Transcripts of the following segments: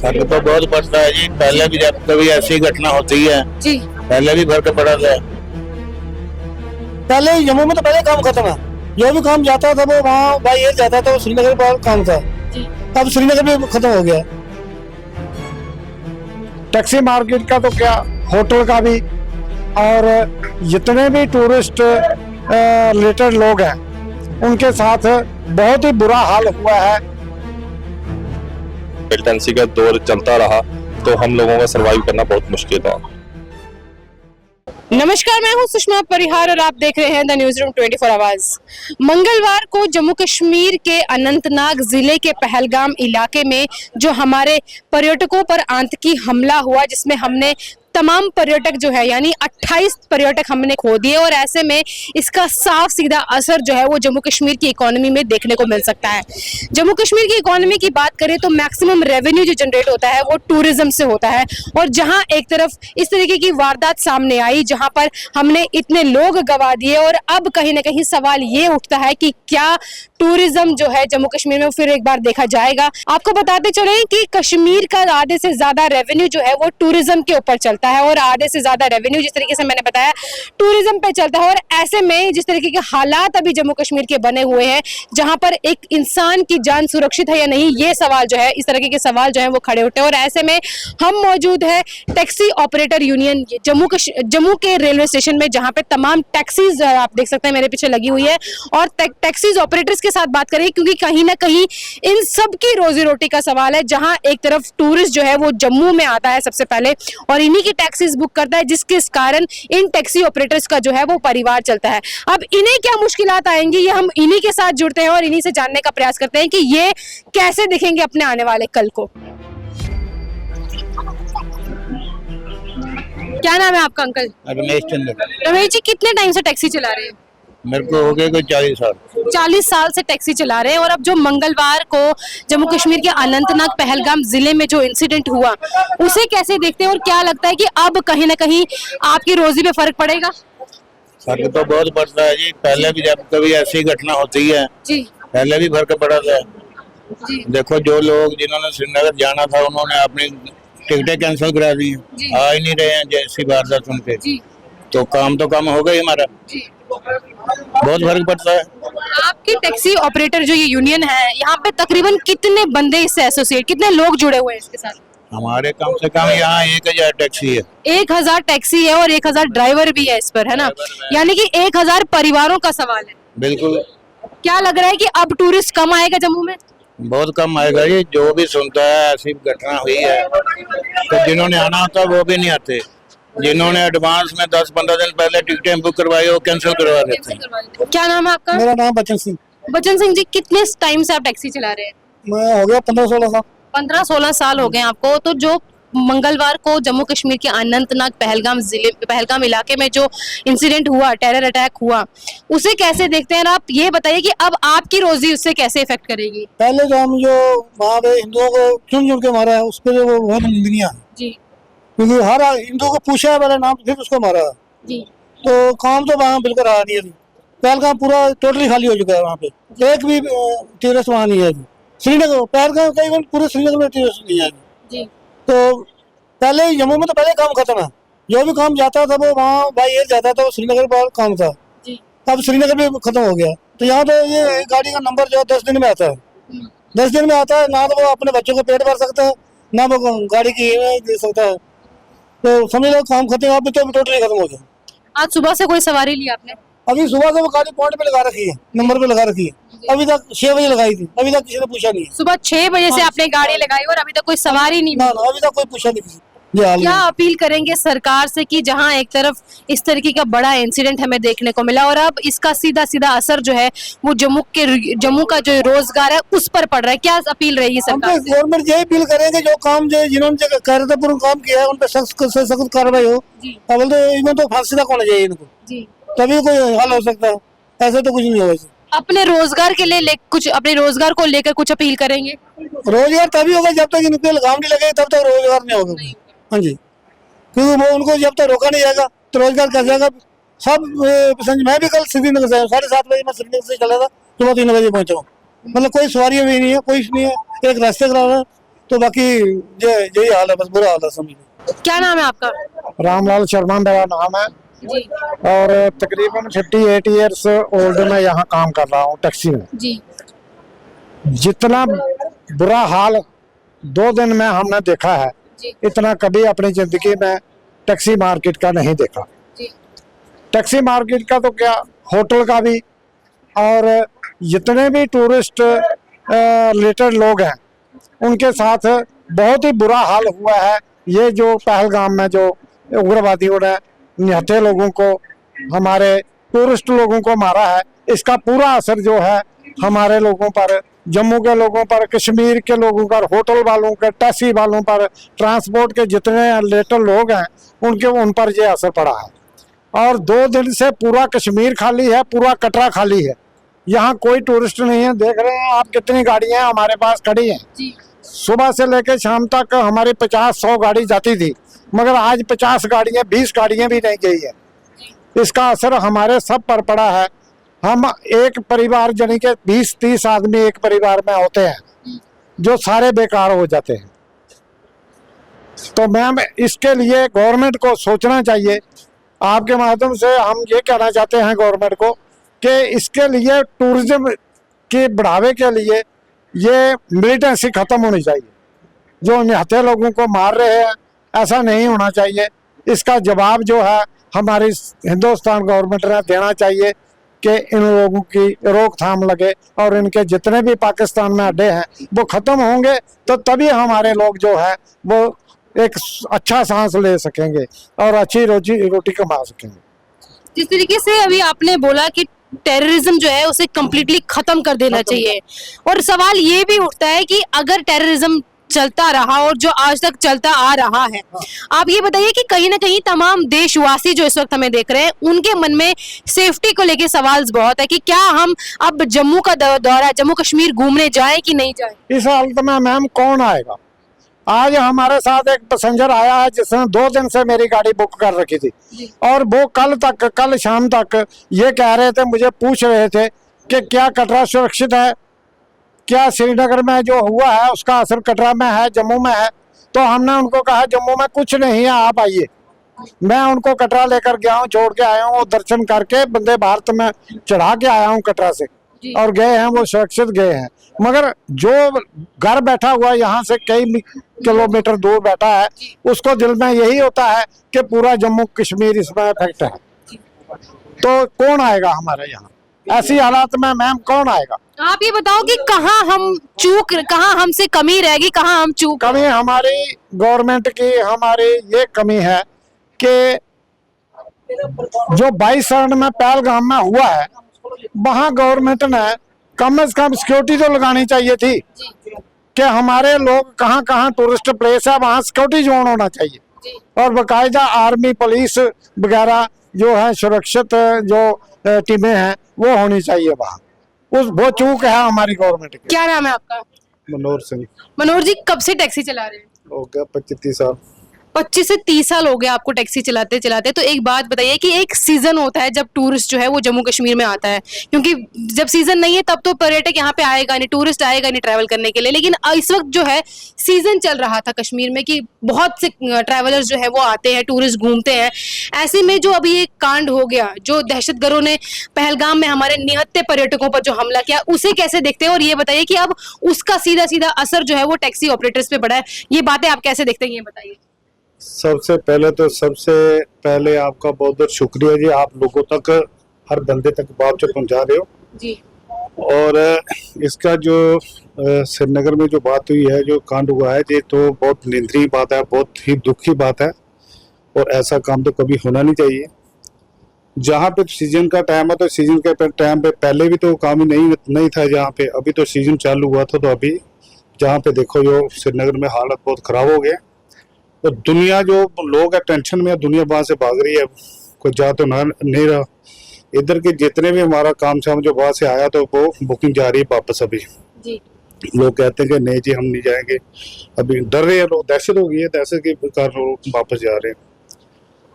फर्क तो बहुत पड़ता है जी। पहले भी जब कभी ऐसी घटना होती है जी। पहले भी फर्क पड़ा था। पहले जम्मू में तो पहले काम खत्म है। जो भी काम जाता था वो वहाँ बाई एयर जाता था, वो श्रीनगर पर काम था। जी। अब श्रीनगर भी खत्म हो गया। टैक्सी मार्केट का तो क्या, होटल का भी, और जितने भी टूरिस्ट रिलेटेड लोग हैं उनके साथ बहुत ही बुरा हाल हुआ है। मिलिटेंसी का दौर चलता रहा तो हम लोगों का सरवाइव करना बहुत मुश्किल था। नमस्कार, मैं हूं सुषमा परिहार और आप देख रहे हैं द न्यूज रूम 24 आवर्स। मंगलवार को जम्मू कश्मीर के अनंतनाग जिले के पहलगाम इलाके में जो हमारे पर्यटकों पर आतंकी हमला हुआ, जिसमें हमने तमाम पर्यटक जो है यानी 28 पर्यटक हमने खो दिए, और ऐसे में इसका साफ सीधा असर जो है वो जम्मू कश्मीर की इकोनॉमी में देखने को मिल सकता है। जम्मू कश्मीर की इकोनॉमी की बात करें तो मैक्सिमम रेवेन्यू जो जनरेट होता है वो टूरिज्म से होता है, और जहां एक तरफ इस तरीके की वारदात सामने आई जहां पर हमने इतने लोग गंवा दिए, और अब कहीं ना कहीं सवाल ये उठता है कि क्या टूरिज्म जो है जम्मू कश्मीर में फिर एक बार देखा जाएगा। आपको बताते चले कि कश्मीर का आधे से ज्यादा रेवेन्यू जो है वो टूरिज्म के ऊपर चलता है, और आधे से ज्यादा रेवेन्यू जिस तरीके से मैंने बताया टूरिज्म पे चलता है। और ऐसे में जिस तरीके के हालात अभी जम्मू कश्मीर के बने हुए हैं, जहां पर एक इंसान की जान सुरक्षित है या नहीं, ये सवाल जो है, इस तरीके के सवाल जो है वो खड़े उठे हैं। और ऐसे में हम मौजूद है टैक्सी ऑपरेटर यूनियन जम्मू के रेलवे स्टेशन में, जहां पे तमाम टैक्सीज आप देख सकते हैं मेरे पीछे लगी हुई है, और टैक्सीज ऑपरेटर्स के साथ बात करें क्योंकि कहीं ना कहीं इन सब की रोजी रोटी का सवाल है। जहां एक तरफ टूरिस्ट जो है वो जम्मू में आता है सबसे पहले और इन्हीं की टैक्सीज बुक करता है, जिसके कारण इन टैक्सी ऑपरेटर्स का जो है वो परिवार चलता है। अब इन्हें क्या मुश्किलात आएंगी, ये हम इन्हीं के साथ जुड़ते हैं और इन्हीं से जानने का प्रयास करते हैं कि ये कैसे दिखेंगे अपने आने वाले कल को। क्या नाम है आपका अंकल? रमेश चंद्र। रमेश जी, कितने टाइम से टैक्सी चला रहे हैं? मेरे को हो गए कोई 40 साल। 40 साल से टैक्सी चला रहे हैं, और अब जो मंगलवार को जम्मू कश्मीर के अनंतनाग पहलगाम जिले में जो इंसिडेंट हुआ उसे कैसे देखते हैं, और क्या लगता है कि अब कहीं ना कहीं आपकी रोजी पे फर्क पड़ेगा? फर्क तो बहुत पड़ता है जी। पहले भी जब कभी ऐसी घटना होती है जी। पहले भी फर्क पड़ा था जी। देखो, जो लोग जिन्होंने श्रीनगर जाना था उन्होंने अपनी टिकटें कैंसिल करा दी, आ ही नहीं रहे हैं जैसी वारदात सुन के, तो काम तो कम हो गई हमारा। बहुत फर्क पड़ता है। आपके टैक्सी ऑपरेटर जो ये यूनियन है, यहाँ पे तकरीबन कितने बंदे इससे एसोसिएट, कितने लोग जुड़े हुए हैं इसके साथ? हमारे कम से कम यहाँ 1000 टैक्सी है। 1000 टैक्सी है और 1000 ड्राइवर भी है इस पर, है ना? यानी कि 1000 परिवारों का सवाल है। बिल्कुल। क्या लग रहा है कि अब टूरिस्ट कम आएगा जम्मू में? बहुत कम आएगा ये। जो भी सुनता है ऐसी घटना हुई है तो जिन्होंने आना होता वो भी नहीं आते, जिन्होंने एडवांस में 10-15 दिन पहले टिकटें बुक करवाई वो कैंसिल करवा देते हैं। क्या नाम है आपका? मेरा नाम बचन सिंह। बचन सिंह जी, कितने टाइम से आप टैक्सी चला रहे हैं? मैं हो गया 15-16 साल। 15-16 साल हो गए आपको। तो जो मंगलवार को जम्मू कश्मीर के अनंतनाग पहलगाम इलाके में जो इंसिडेंट हुआ, टेरर अटैक हुआ, उसे कैसे देखते हैं? आप ये बताइए कि अब आपकी रोजी उससे कैसे इफेक्ट करेगी? पहले जो हम जो वहाँ पे हिंदुओं को चुन के मारा है उस पर वो बहुत निंदनीय है, जी। क्योंकि हर हिंदू को पूछा है पहले नाम, फिर उसको मारा है। जी। तो काम तो वहाँ बिल्कुल रहा नहीं है। पहलगाम पूरा टोटली खाली हो चुका है, वहाँ पे एक भी टूरिस्ट वहाँ नहीं है। श्रीनगर पहलगाम कई पूरे श्रीनगर में टूरिस्ट नहीं है जी। तो पहले जम्मू में तो पहले काम खत्म है। जो भी काम जाता था वो वहाँ बाई एयर जाता था, वो श्रीनगर पर काम था। जी। अब श्रीनगर भी खत्म हो गया। तो यहाँ तो ये गाड़ी का नंबर जो 10 दिन में आता है, 10 दिन में आता है। ना तो वो अपने बच्चों को पेट भर सकता है, ना वो गाड़ी की EMI दे सकता है। तो समझ लो काम खत्म, अब तो टोटली खत्म हो गया। आज सुबह से कोई सवारी ली आपने? अभी सुबह से वो गाड़ी पॉइंट पे लगा रखी है, नंबर पे लगा रखी है। अभी तक 6 बजे लगाई थी, अभी तक किसी ने पूछा नहीं। सुबह 6 बजे से आपने गाड़ी लगाई और अभी तक कोई सवारी नहीं? ना अभी तक कोई पूछा नहीं किसी। क्या अपील करेंगे सरकार से कि जहां एक तरफ इस तरीके का बड़ा इंसिडेंट हमें देखने को मिला और अब इसका सीधा सीधा असर जो है वो जम्मू का जो रोजगार है उस पर पड़ रहा है, क्या अपील रहेगी सरकार से? गवर्नमेंट यही अपील करेंगे जो काम जो जिन्होंने कायरतापूर्ण काम किया है उन पर सख्त कार्रवाई हो। अब तो इनको तो फांसी तक होना चाहिए इनको, तभी कोई हल हो सकता है, ऐसे तो कुछ नहीं होगा। अपने रोजगार के लिए कुछ, अपने रोजगार को लेकर कुछ अपील करेंगे? रोजगार तभी होगा जब तक इनके लगाम नहीं लगेगी, तब तक रोजगार नहीं होगा। हाँ जी, क्योंकि वो उनको जब तक रोका नहीं जाएगा तो रोजगार कैसे जाएगा? सब मैं भी कल श्रीनगर से 7:30 बजे मैं श्रीनगर से चला था, सुबह 3 बजे पहुंचा हूँ। मतलब कोई सवारी भी नहीं है, कोई नहीं है, एक रास्ते खराब है। तो बाकी ये यही हाल है, बस बुरा हाल है समझ लो। क्या नाम है आपका? रामलाल शर्मा मेरा नाम है जी और तकरीबन 58 ईयर्स ओल्ड मैं यहाँ काम कर रहा हूँ टैक्सी में। जी जितना बुरा हाल 2 दिन में हमने देखा है, जी इतना कभी अपनी जिंदगी में टैक्सी मार्केट का नहीं देखा। जी टैक्सी मार्केट का तो क्या, होटल का भी, और जितने भी टूरिस्ट रिलेटेड लोग हैं उनके साथ बहुत ही बुरा हाल हुआ है। ये जो पहलगाम में जो उग्रवादियों ने निहत्थे लोगों को, हमारे टूरिस्ट लोगों को मारा है, इसका पूरा असर जो है हमारे लोगों पर, जम्मू के लोगों पर, कश्मीर के लोगों पर, होटल वालों के, टैक्सी वालों पर, ट्रांसपोर्ट के जितने रिलेटेड लोग हैं उन पर ये असर पड़ा है। और 2 दिन से पूरा कश्मीर खाली है, पूरा कटरा खाली है, यहाँ कोई टूरिस्ट नहीं है। देख रहे हैं आप कितनी गाड़ियां हमारे पास खड़ी हैं। सुबह से लेकर शाम तक हमारी 50-100 गाड़ी जाती थी, मगर आज 50 गाड़ियां, 20 गाड़ियां भी नहीं गई है। इसका असर हमारे सब पर पड़ा है। हम एक परिवार यानी कि 20-30 आदमी एक परिवार में होते हैं, जो सारे बेकार हो जाते हैं। तो मैम इसके लिए गवर्नमेंट को सोचना चाहिए। आपके माध्यम से हम ये कहना चाहते हैं गवर्नमेंट को कि इसके लिए टूरिज्म के बढ़ावे के लिए ये मिलिटेंसी खत्म होनी चाहिए। जो निहत्थे लोगों को मार रहे हैं, ऐसा नहीं होना चाहिए। इसका जवाब जो है हमारी हिंदुस्तान गवर्नमेंट ने देना चाहिए कि इन लोगों की रोकथाम लगे और इनके जितने भी पाकिस्तान में अड्डे हैं वो ख़त्म होंगे, तो तभी हमारे लोग जो है वो एक अच्छा सांस ले सकेंगे और अच्छी रोटी कमा सकेंगे। जिस तरीके से अभी आपने बोला कि टेररिज्म जो है उसे कम्प्लीटली खत्म कर देना चाहिए, और सवाल ये भी उठता है कि अगर टेररिज्म चलता रहा और जो आज तक चलता आ रहा है, आप ये बताइए कि कहीं ना कहीं तमाम देशवासी जो इस वक्त हमें देख रहे हैं उनके मन में सेफ्टी को लेके सवाल बहुत है कि क्या हम अब जम्मू का दौरा, जम्मू कश्मीर घूमने जाए कि नहीं जाए। इस हालत में मैम कौन आएगा? आज हमारे साथ एक पैसेंजर आया है जिसने 2 दिन से मेरी गाड़ी बुक कर रखी थी, और वो कल शाम तक ये कह रहे थे, मुझे पूछ रहे थे कि क्या कटरा सुरक्षित है, क्या श्रीनगर में जो हुआ है उसका असर कटरा में है, जम्मू में है। तो हमने उनको कहा जम्मू में कुछ नहीं है, आप आइए। मैं उनको कटरा लेकर गया हूँ, छोड़ के आया हूँ, दर्शन करके वंदे भारत में चढ़ा के आया हूँ कटरा से, और गए हैं वो सुरक्षित गए हैं। मगर जो घर बैठा हुआ यहाँ से कई किलोमीटर दूर बैठा है, उसको दिल में यही होता है कि पूरा जम्मू कश्मीर इसमें इफेक्ट है। तो कौन आएगा हमारे यहाँ? ऐसी हालात में मैम कौन आएगा? आप ये बताओ कि कहाँ हम चूक, कहाँ हमसे कमी रहेगी, कहाँ हम चूक? कमी हमारी गवर्नमेंट की, हमारी ये कमी है कि जो 22 शरण में पहलगाम में हुआ है, वहाँ गवर्नमेंट ने कम से कम सिक्योरिटी तो लगानी चाहिए थी कि हमारे लोग कहाँ कहाँ टूरिस्ट प्लेस है वहाँ सिक्योरिटी जोन होना चाहिए, और बाकायदा आर्मी पुलिस वगैरह जो है सुरक्षित जो टीमें हैं वो होनी चाहिए वहाँ। वो चूक है हमारी गवर्नमेंट की। क्या नाम है आपका? मनोहर सिंह। मनोहर जी, कब से टैक्सी चला रहे हैं? हो गया 25-30 साल। 25 से 30 साल हो गए आपको टैक्सी चलाते चलाते। तो एक बात बताइए कि एक सीजन होता है जब टूरिस्ट जो है वो जम्मू कश्मीर में आता है, क्योंकि जब सीजन नहीं है तब तो पर्यटक यहाँ पे आएगा नहीं, टूरिस्ट आएगा नहीं ट्रैवल करने के लिए। लेकिन इस वक्त जो है सीजन चल रहा था कश्मीर में कि बहुत से ट्रैवलर्स जो है वो आते हैं, टूरिस्ट घूमते हैं। ऐसे में जो अभी एक कांड हो गया, जो दहशतगर्दों ने पहलगाम में हमारे निहत्थे पर्यटकों पर जो हमला किया, उसे कैसे देखते हैं? और ये बताइए कि अब उसका सीधा सीधा असर जो है वो टैक्सी ऑपरेटर्स पे पड़ा है, ये बातें आप कैसे देखते हैं, ये बताइए। सबसे पहले आपका बहुत बहुत शुक्रिया जी, आप लोगों तक, हर बंदे तक बात जो पहुंचा रहे हो जी। और इसका जो श्रीनगर में जो बात हुई है, जो कांड हुआ है, ये तो बहुत निंदनीय बात है, बहुत ही दुख की बात है, और ऐसा काम तो कभी होना नहीं चाहिए। जहाँ पे सीजन का टाइम है तो सीजन के टाइम पे पहले भी तो काम ही नहीं था जहाँ पे, अभी तो सीजन चालू हुआ था, तो अभी जहाँ पे देखो जो श्रीनगर में हालत बहुत खराब हो गया, तो दुनिया जो लोग है टेंशन में, दुनिया वहां से भाग रही है, कोई जा तो नहीं रहा। इधर के जितने भी हमारा काम शाम जो वहां से आया तो वो बुकिंग जा रही है वापस। अभी जी। लोग कहते हैं कि नहीं जी हम नहीं जाएंगे, अभी डर रहे हैं लोग, दहशत हो गई है, दहशत के कारण लोग वापस जा रहे हैं।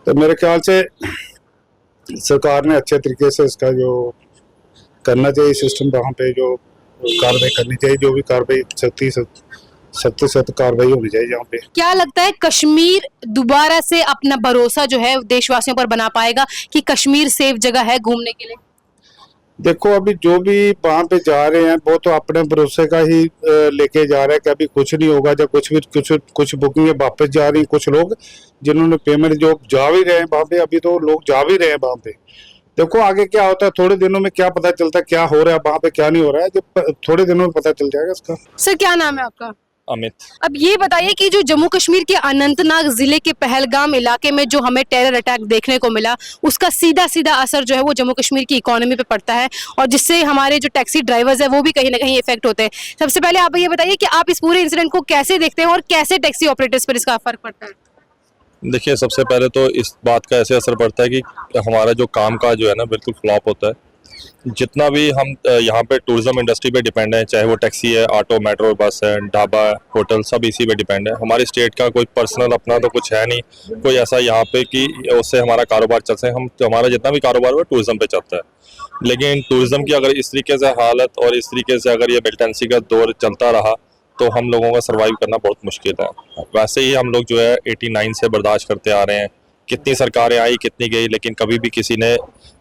तो मेरे ख्याल से सरकार ने अच्छे तरीके से इसका जो करना चाहिए सिस्टम, वहाँ पे जो कार्रवाई करनी चाहिए, जो भी कार्रवाई सख्ती से सख्त से सख्त कार्रवाई होनी चाहिए यहाँ पे। क्या लगता है कश्मीर दोबारा से अपना भरोसा जो है देशवासियों पर बना पाएगा कि कश्मीर सेफ जगह है घूमने के लिए? देखो अभी जो भी वहाँ पे जा रहे हैं वो तो अपने भरोसे का ही लेके जा रहे हैं कि अभी कुछ नहीं होगा, जब कुछ बुकिंग वापस जा रही, कुछ लोग जिन्होंने पेमेंट जो जा भी रहे हैं वहाँ पे, अभी तो लोग जा भी रहे हैं वहाँ पे। देखो आगे क्या होता है, थोड़े दिनों में क्या पता चलता है क्या हो रहा है वहाँ पे, क्या नहीं हो रहा है, जब थोड़े दिनों में पता चल जाएगा इसका। सर क्या नाम है आपका? अमित। अब ये बताइए कि जो जम्मू कश्मीर के अनंतनाग जिले के पहलगाम इलाके में जो हमें टेरर अटैक देखने को मिला, उसका सीधा सीधा असर जो है वो जम्मू कश्मीर की इकोनॉमी पे पड़ता है और जिससे हमारे जो टैक्सी ड्राइवर्स है वो भी कहीं ना कहीं इफेक्ट होते हैं। सबसे पहले आप ये बताइए कि आप इस पूरे इंसिडेंट को कैसे देखते हैं और कैसे टैक्सी ऑपरेटर्स पर इसका फर्क पड़ता है? देखिए सबसे पहले तो इस बात का ऐसे असर पड़ता है कि हमारा जो काम का जो है ना बिल्कुल फ्लॉप होता है। जितना भी हम यहाँ पे टूरिज्म इंडस्ट्री पे डिपेंड है, चाहे वो टैक्सी है, ऑटो, मेट्रो, बस है, ढाबा, होटल, सब इसी पे डिपेंड है। हमारी स्टेट का कोई पर्सनल अपना तो कुछ है नहीं, कोई ऐसा यहाँ पे कि उससे हमारा कारोबार चलता है। हम हमारा जितना भी कारोबार है टूरिज्म पे चलता है। लेकिन टूरिज्म की अगर इस तरीके से हालत और इस तरीके से अगर ये मिलिटेंसी का दौर चलता रहा तो हम लोगों का सर्वाइव करना बहुत मुश्किल है। वैसे ही हम लोग जो है 89 से बर्दाश्त करते आ रहे हैं, कितनी सरकारें आई कितनी गई, लेकिन कभी भी किसी ने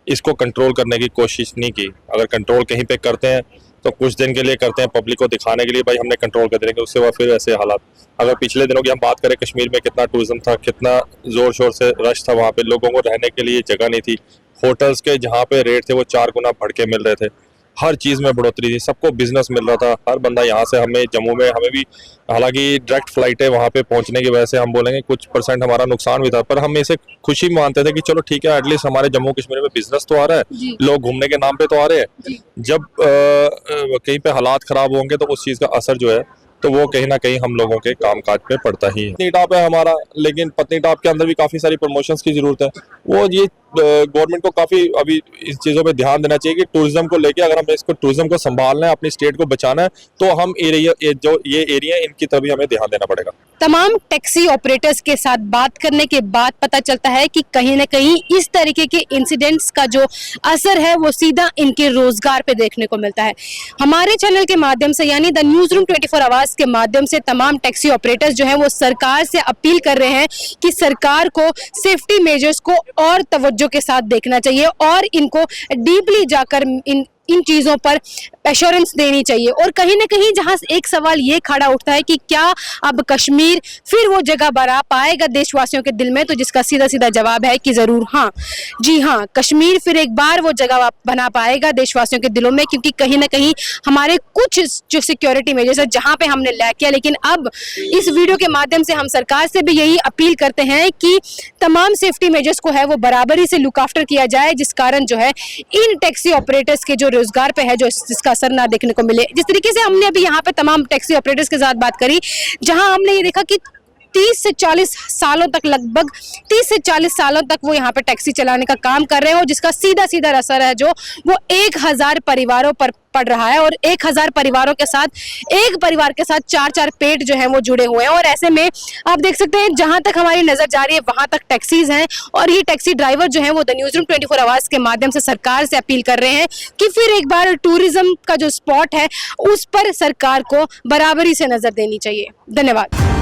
इसको कंट्रोल करने की कोशिश नहीं की। अगर कंट्रोल कहीं पे करते हैं तो कुछ दिन के लिए करते हैं, पब्लिक को दिखाने के लिए भाई हमने कंट्रोल कर देंगे, उसके बाद फिर ऐसे हालात। अगर पिछले दिनों की हम बात करें, कश्मीर में कितना टूरिज्म था, कितना जोर शोर से रश था, वहाँ पे लोगों को रहने के लिए जगह नहीं थी। होटल्स के जहाँ पे रेट थे वो 4 गुना बढ़ के मिल रहे थे, हर चीज़ में बढ़ोतरी थी, सबको बिजनेस मिल रहा था। हर बंदा यहाँ से, हमें जम्मू में हमें भी हालांकि डायरेक्ट फ्लाइट है, वहाँ पे पहुँचने की वजह से हम बोलेंगे कुछ % हमारा नुकसान भी था, पर हम इसे खुशी मानते थे कि चलो ठीक है, एटलीस्ट हमारे जम्मू कश्मीर में बिजनेस तो आ रहा है, लोग घूमने के नाम पे तो आ रहे हैं। जब कहीं पे हालात खराब होंगे तो उस चीज़ का असर जो है तो वो कहीं ना कहीं हम लोगों के कामकाज पे पड़ता ही है। पत्नीटॉप है हमारा, लेकिन पत्नीटॉप के अंदर भी काफ़ी सारी प्रमोशंस की ज़रूरत है। वो ये गवर्नमेंट को काफ़ी अभी इस चीज़ों पे ध्यान देना चाहिए कि टूरिज्म को लेके अगर हमें इसको टूरिज्म को संभालना है, अपनी स्टेट को बचाना है, तो हम ये एरिया इनकी तरफ भी हमें ध्यान देना पड़ेगा। तमाम टैक्सी ऑपरेटर्स के साथ बात करने के बाद पता चलता है कि कहीं ना कहीं इस तरीके के इंसिडेंट्स का जो असर है वो सीधा इनके रोजगार पे देखने को मिलता है। हमारे चैनल के माध्यम से यानी द न्यूज़ रूम 24 आवर्स के माध्यम से तमाम टैक्सी ऑपरेटर्स जो हैं वो सरकार से अपील कर रहे हैं कि सरकार को सेफ्टी मेजर्स को और तवज्जो के साथ देखना चाहिए और इनको डीपली जाकर इन चीज़ों पर एश्योरेंस देनी चाहिए। और कहीं ना कहीं जहां एक सवाल ये खड़ा उठता है कि क्या अब कश्मीर फिर वो जगह बना पाएगा देशवासियों के दिल में, तो जिसका सीधा सीधा जवाब है कि ज़रूर हाँ, जी हाँ, कश्मीर फिर एक बार वो जगह बना पाएगा देशवासियों के दिलों में, क्योंकि कहीं ना कहीं हमारे कुछ जो सिक्योरिटी मेजर्स है जहाँ पे हमने लैग किया, लेकिन अब इस वीडियो के माध्यम से हम सरकार से भी यही अपील करते हैं कि तमाम सेफ्टी मेजर्स को है वो बराबरी से लुक आफ्टर किया जाए, जिस कारण जो है इन टैक्सी ऑपरेटर्स के जो रोजगार पे है जो जिसका असर ना देखने को मिले। जिस तरीके से हमने अभी यहाँ पे तमाम टैक्सी ऑपरेटर्स के साथ बात करी, जहां हमने ये देखा कि 30 से 40 सालों तक, लगभग 30 से 40 सालों तक वो यहाँ पे टैक्सी चलाने का काम कर रहे हैं और जिसका सीधा सीधा असर है जो वो 1000 परिवारों पर पड़ रहा है और 1000 परिवारों के साथ, एक परिवार के साथ 4-4 पेट जो हैं वो जुड़े हुए हैं। और ऐसे में आप देख सकते हैं जहां तक हमारी नजर जा रही है वहां तक टैक्सीज हैं और ये टैक्सी ड्राइवर जो हैं वो द न्यूज़ रूम 24 आवर्स के माध्यम से सरकार से अपील कर रहे हैं कि फिर एक बार टूरिज्म का जो स्पॉट है उस पर सरकार को बराबरी से नजर देनी चाहिए। धन्यवाद।